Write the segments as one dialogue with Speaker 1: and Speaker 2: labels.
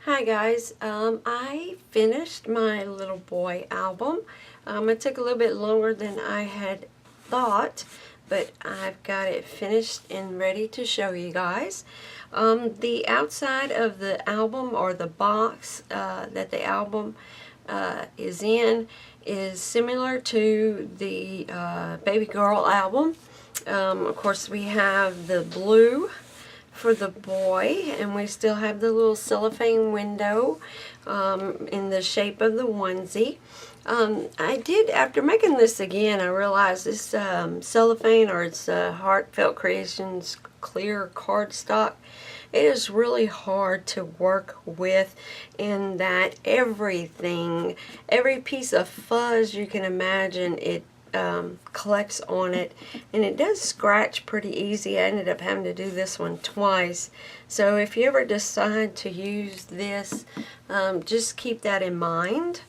Speaker 1: Hi guys, I finished my little boy album. It took a little bit longer than I had thought, but I've got it finished and ready to show you guys. The outside of the album, or the box that the album is in, is similar to the Baby Girl album. Of course, we have the blue for the boy, and we still have the little cellophane window in the shape of the onesie. I did, after making this again, I realized this cellophane, or it's Heartfelt Creations clear cardstock, it is really hard to work with, in that every piece of fuzz you can imagine, it collects on it, and it does scratch pretty easy. I ended up having to do this one twice, so if you ever decide to use this, just keep that in mind.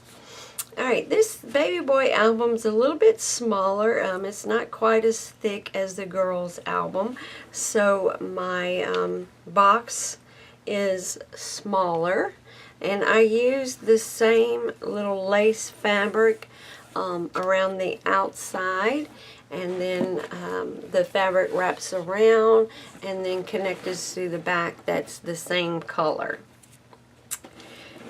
Speaker 1: Alright, this Baby Boy album's a little bit smaller. It's not quite as thick as the girls album, so my box is smaller, and I used the same little lace fabric around the outside, and then the fabric wraps around and then connects to the back. That's the same color.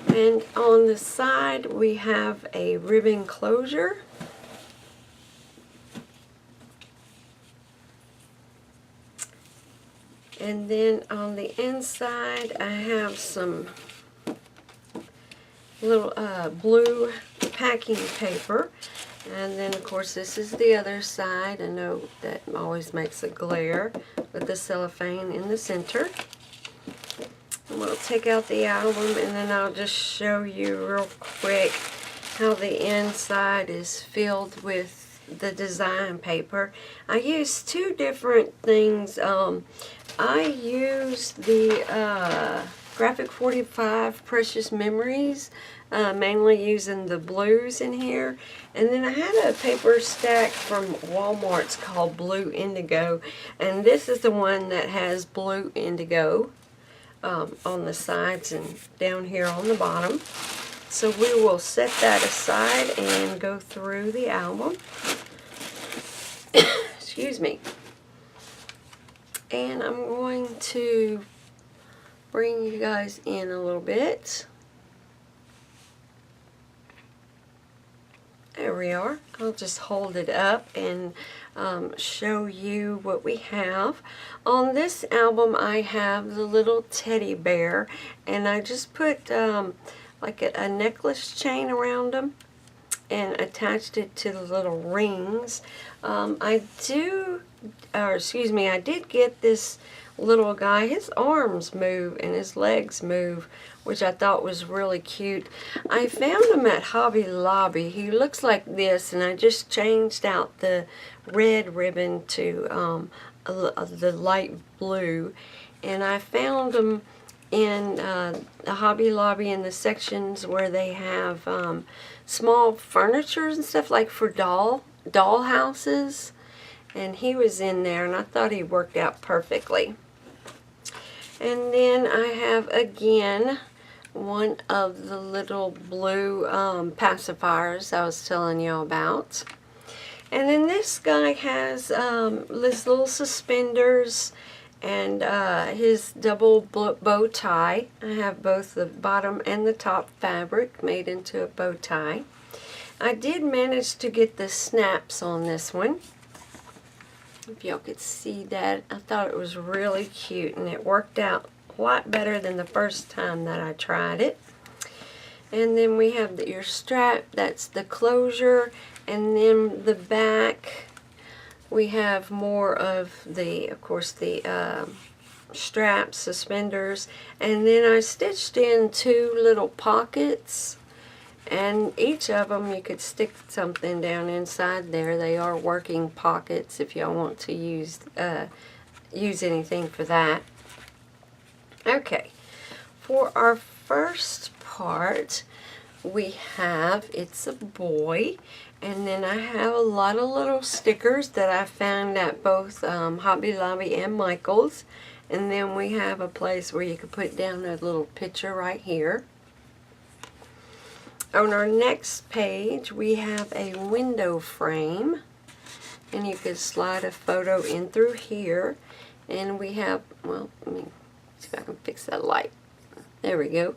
Speaker 1: And on the side we have a ribbon closure. And then on the inside I have some little blue packing paper, and then of course this is the other side. I know that always makes a glare with the cellophane in the center. And we'll take out the album, and then I'll just show you real quick how the inside is filled with the design paper. I used two different things. I used the Graphic 45 Precious Memories, mainly using the blues in here, and then I had a paper stack from Walmart's called Blue Indigo, and this is the one that has blue indigo on the sides and down here on the bottom. So we will set that aside and go through the album. Excuse me. And I'm going to bring you guys in a little bit. There we are. I'll just hold it up and show you what we have. On this album I have the little teddy bear, and I just put like a necklace chain around him and attached it to the little rings. I did get this little guy. His arms move and his legs move, which I thought was really cute. I found him at Hobby Lobby. He looks like this, and I just changed out the red ribbon to the light blue, and I found them in the Hobby Lobby in the sections where they have small furniture and stuff, like for doll houses, and he was in there, and I thought he worked out perfectly. And then I have again one of the little blue pacifiers I was telling you about. And then this guy has this little suspenders and his double bow tie. I have both the bottom and the top fabric made into a bow tie. I did manage to get the snaps on this one. If y'all could see that, I thought it was really cute, and it worked out a lot better than the first time that I tried it. And then we have your strap, that's the closure, and then the back we have more of the, of course, the straps, suspenders, and then I stitched in two little pockets, and each of them you could stick something down inside there. They are working pockets if y'all want to use anything for that. Okay, for our first part we have It's a Boy, and then I have a lot of little stickers that I found at both Hobby Lobby and Michael's, And then we have a place where you can put down a little picture right here. On our next page, we have a window frame. And you can slide a photo in through here. And we have, well, let me see if I can fix that light. There we go.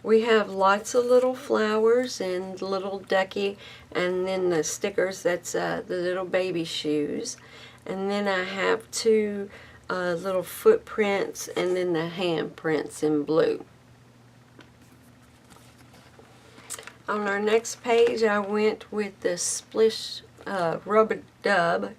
Speaker 1: We have lots of little flowers and little ducky, and then the stickers, that's the little baby shoes. And then I have two little footprints, and then the handprints in blue. On our next page, I went with the splish rub-a-dub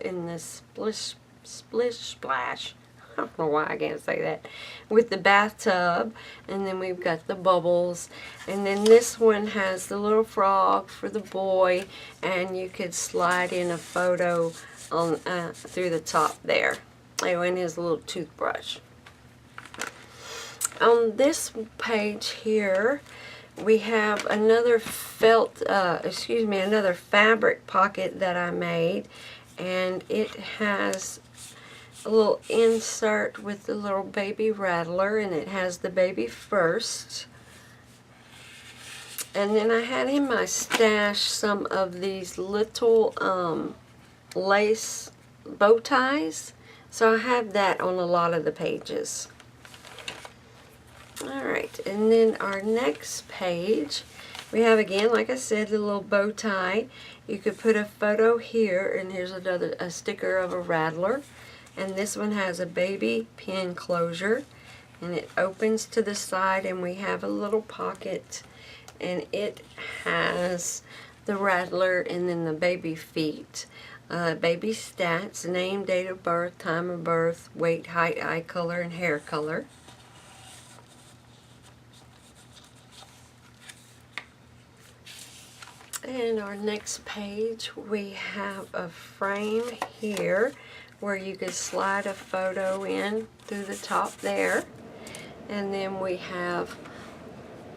Speaker 1: in the splish splash. I don't know why I can't say that. With the bathtub, and then we've got the bubbles, and then this one has the little frog for the boy, and you could slide in a photo on through the top there. Oh, and his little toothbrush. On this page here, we have another another fabric pocket that I made, and it has a little insert with the little baby rattler, and it has the baby first. And then I had in my stash some of these little lace bow ties, so I have that on a lot of the pages. Alright, and then our next page, we have again, like I said, the little bow tie. You could put a photo here, and here's a sticker of a rattler. And this one has a baby pin closure, and it opens to the side, and we have a little pocket, and it has the rattler and then the baby feet. Baby stats, name, date of birth, time of birth, weight, height, eye color, and hair color. And our next page, we have a frame here where you could slide a photo in through the top there. And then we have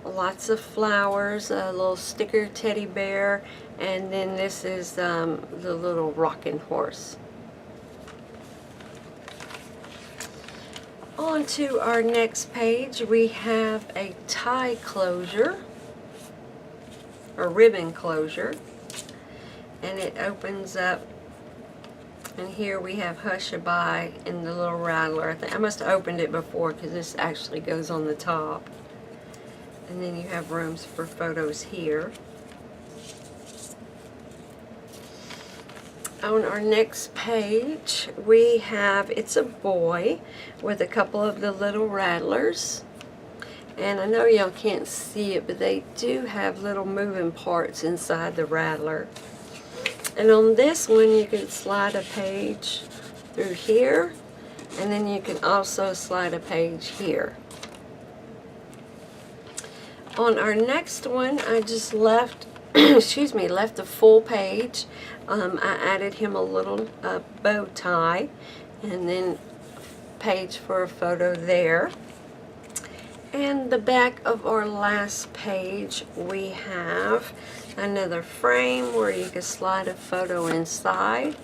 Speaker 1: lots of flowers, a little sticker teddy bear, and then this is the little rocking horse. On to our next page, we have a tie closure, or ribbon closure, and it opens up, and here we have Hushabye and the little rattler. I must have opened it before because this actually goes on the top. And then you have rooms for photos here. On our next page, we have, it's a boy with a couple of the little rattlers. And I know y'all can't see it, but they do have little moving parts inside the rattler. And on this one, you can slide a page through here, and then you can also slide a page here. On our next one, I just left, left a full page. I added him a little bow tie, and then page for a photo there. And the back of our last page, we have another frame where you can slide a photo inside.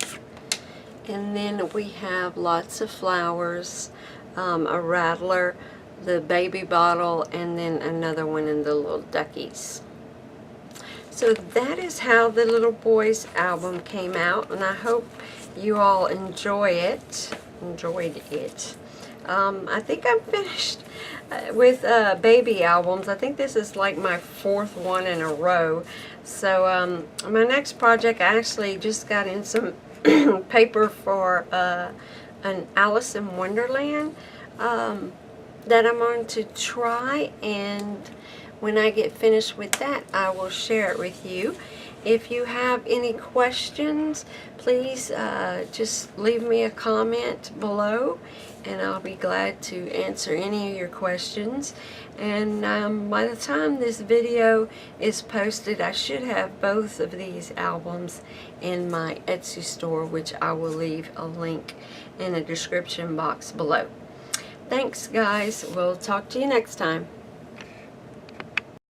Speaker 1: And then we have lots of flowers, a rattler, the baby bottle, and then another one in the little duckies. So that is how the little boy's album came out, and I hope you all enjoyed it. I think I'm finished with baby albums. I think this is like my 4th one in a row. So my next project, I actually just got in some paper for an Alice in Wonderland that I'm going to try, and when I get finished with that, I will share it with you. If you have any questions, please just leave me a comment below, and I'll be glad to answer any of your questions. And by the time this video is posted, I should have both of these albums in my Etsy store, which I will leave a link in the description box below. Thanks, guys. We'll talk to you next time.